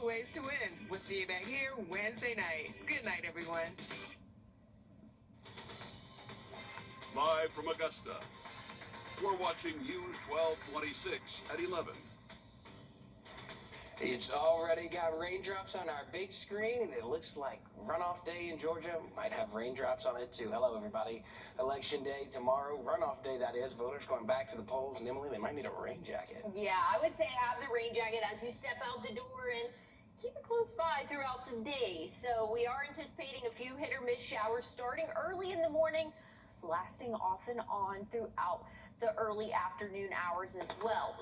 new ways to win. We'll see you back here Wednesday night. Good night, everyone. Live from Augusta, we're watching News 1226 at 11. It's already got raindrops on our big screen, and it looks like runoff day in Georgia might have raindrops on it too. Hello, everybody. Election day tomorrow, runoff day that is. Voters going back to the polls, and Emily, they might need a rain jacket. Yeah, I would say have the rain jacket as you step out the door and keep it close by throughout the day. So we are anticipating a few hit or miss showers starting early in the morning, lasting off and on throughout the early afternoon hours as well.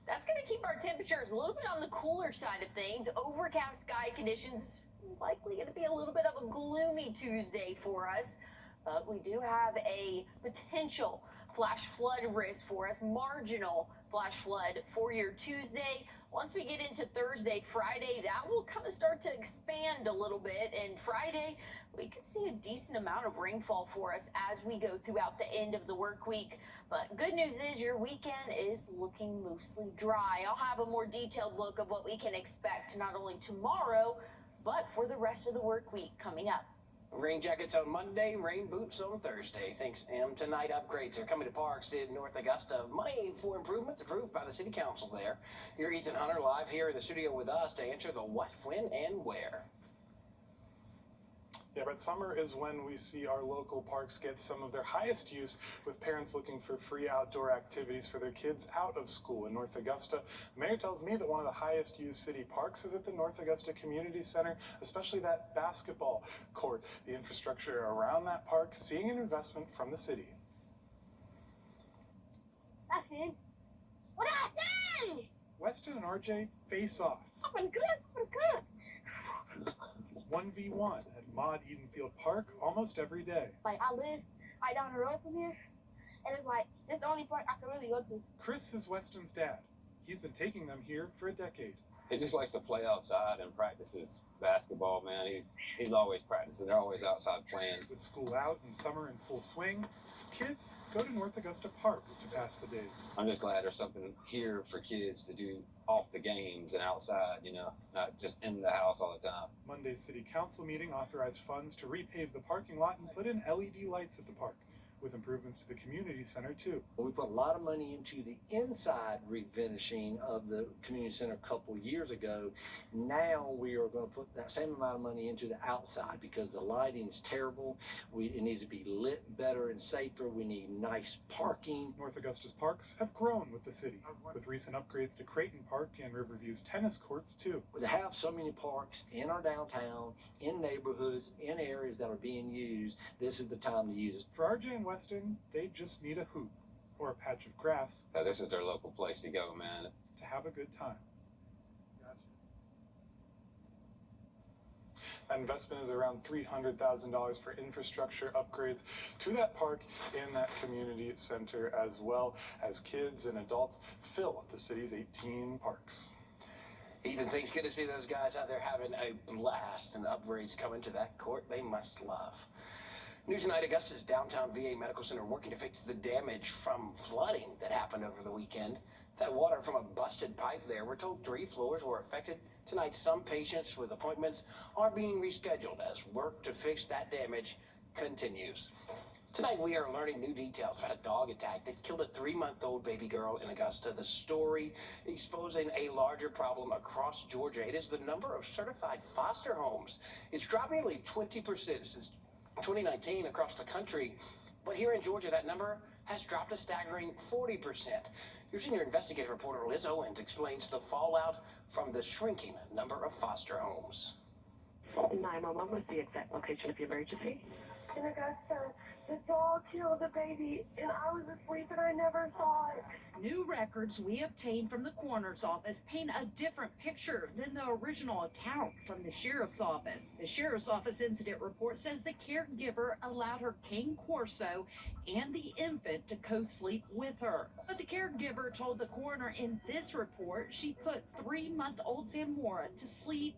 That's going to keep our temperatures a little bit on the cooler side of things. Overcast sky conditions, likely going to be a little bit of a gloomy Tuesday for us. But we do have a potential flash flood risk for us, marginal flash flood for your Tuesday. Once we get into Thursday, Friday, that will kind of start to expand a little bit. And Friday, we could see a decent amount of rainfall for us as we go throughout the end of the work week. But good news is your weekend is looking mostly dry. I'll have a more detailed look of what we can expect not only tomorrow, but for the rest of the work week coming up. Rain jackets on Monday, rain boots on Thursday. Thanks, Em. Tonight, upgrades are coming to parks in North Augusta. Money for improvements approved by the city council there. You're Ethan Hunter live here in the studio with us to answer the what, when, and where. Yeah, but summer is when we see our local parks get some of their highest use, with parents looking for free outdoor activities for their kids out of school. In North Augusta, the mayor tells me that one of the highest used city parks is at the North Augusta Community Center, especially that basketball court. The infrastructure around that park seeing an investment from the city. That's it. What I say? Weston and RJ face off. I'm good. 1v1 at Maud Eden Field Park almost every day. Like, I live right down the road from here, and it's like, it's the only park I can really go to. Chris is Weston's dad. He's been taking them here for a decade. He just likes to play outside and practices basketball, man. He's always practicing. They're always outside playing. With school out and summer in full swing, kids go to North Augusta parks to pass the days. I'm just glad there's something here for kids to do off the games and outside, you know, not just in the house all the time. Monday's city council meeting authorized funds to repave the parking lot and put in LED lights at the park, with improvements to the community center too. We put a lot of money into the inside refinishing of the community center a couple years ago. Now we are going to put that same amount of money into the outside because the lighting is terrible. It needs to be lit better and safer. We need nice parking. North Augusta's parks have grown with the city, with recent upgrades to Creighton Park and Riverview's tennis courts too. To have so many parks in our downtown, in neighborhoods, in areas that are being used, this is the time to use it. For RJ and Weston, they just need a hoop or a patch of grass. This is their local place to go, man. To have a good time. That investment is around $300,000 for infrastructure upgrades to that park and that community center, as well as kids and adults fill the city's 18 parks. Ethan, thanks. Good to see those guys out there having a blast, and upgrades coming to that court they must love. News tonight, Augusta's downtown VA Medical Center working to fix the damage from flooding that happened over the weekend. That water from a busted pipe there. We're told 3 floors were affected. Tonight, some patients with appointments are being rescheduled as work to fix that damage continues. Tonight, we are learning new details about a dog attack that killed a 3-month-old baby girl in Augusta. The story exposing a larger problem across Georgia. It is the number of certified foster homes. It's dropped nearly 20% since 2019 across the country, but here in Georgia, that number has dropped a staggering 40%. Your senior investigative reporter Liz Owens explains the fallout from the shrinking number of foster homes. 911 was the exact location of the emergency. In Augusta, the dog killed the baby, and I was asleep and I never saw it. New records we obtained from the coroner's office paint a different picture than the original account from the sheriff's office. The sheriff's office incident report says the caregiver allowed her cane corso and the infant to co-sleep with her. But the caregiver told the coroner in this report she put 3-month-old Zamora to sleep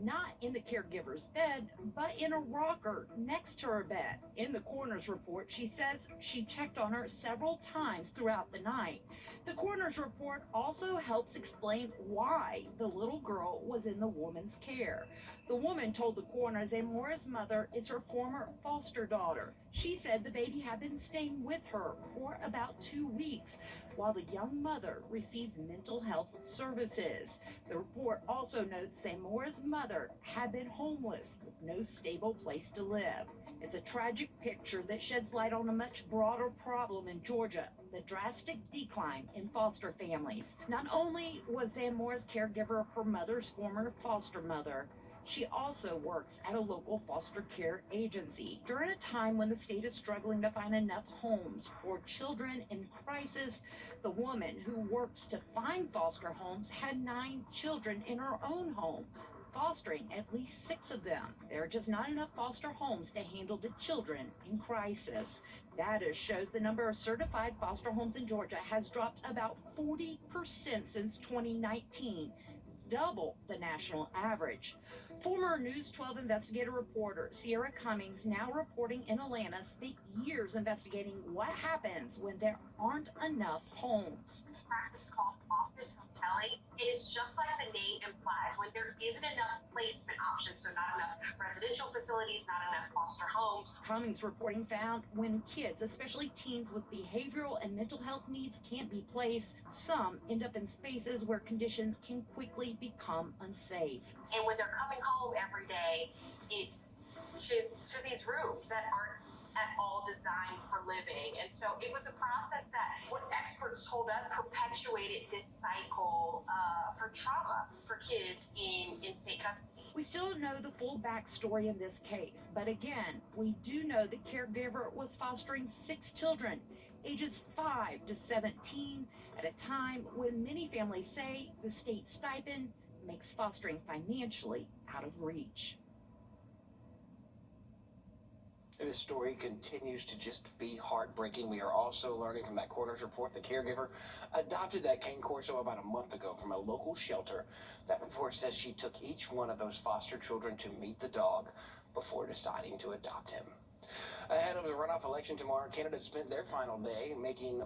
not in the caregiver's bed, but in a rocker next to her bed. In the coroner's report, report, she says she checked on her several times throughout the night. The coroner's report also helps explain why the little girl was in the woman's care. The woman told the coroner Zamora's mother is her former foster daughter. She said the baby had been staying with her for about 2 weeks while the young mother received mental health services. The report also notes Zamora's mother had been homeless with no stable place to live. It's a tragic picture that sheds light on a much broader problem in Georgia, the drastic decline in foster families. Not only was Zamora's caregiver her mother's former foster mother, she also works at a local foster care agency. During a time when the state is struggling to find enough homes for children in crisis, the woman who works to find foster homes had 9 children in her own home, fostering at least 6 of them. There are just not enough foster homes to handle the children in crisis. Data shows the number of certified foster homes in Georgia has dropped about 40% since 2019, double the national average. Former News 12 investigative reporter Sierra Cummings, now reporting in Atlanta, spent years investigating what happens when there aren't enough homes. This practice called office hoteling, and it's just like the name implies, when there isn't enough placement options, so not enough residential facilities, not enough foster homes. Cummings reporting found when kids, especially teens with behavioral and mental health needs, can't be placed, some end up in spaces where conditions can quickly become unsafe. And when they're coming home every day, it's to these rooms that aren't at all designed for living. And so it was a process that, what experts told us, perpetuated this cycle for trauma for kids in state custody. We still don't know the full backstory in this case, but again, we do know the caregiver was fostering 6 children, ages 5 to 17, at a time when many families say the state stipend makes fostering financially out of reach. This story continues to just be heartbreaking. We are also learning from that coroner's report the caregiver adopted that cane corso about a month ago from a local shelter. That report says she took each one of those foster children to meet the dog before deciding to adopt him. Ahead of the runoff election tomorrow, candidates spent their final day making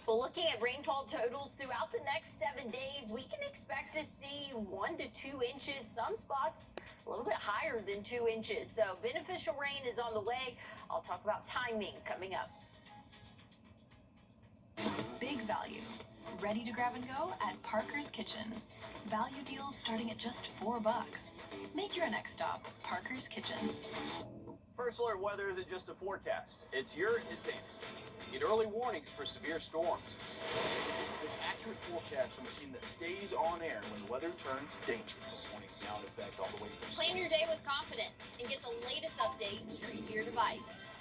Well, looking at rainfall totals throughout the next 7 days, we can expect to see 1 to 2 inches, some spots a little bit higher than 2 inches. So beneficial rain is on the way. I'll talk about timing coming up. Big value. Ready to grab and go at Parker's Kitchen. Value deals starting at just $4. Make your next stop Parker's Kitchen. First Alert weather isn't just a forecast, it's your advantage. Get early warnings for severe storms. With accurate forecasts from a team that stays on air when the weather turns dangerous. Warnings now in effect all the way from Plan your day with confidence and get the latest update straight to your device.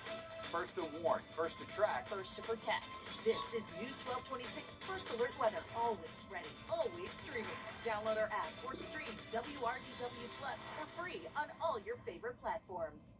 first to warn, first to track, First to protect. This is News 1226 First Alert weather. Always ready, always streaming. Download our app or stream WRDW Plus for free on all your favorite platforms.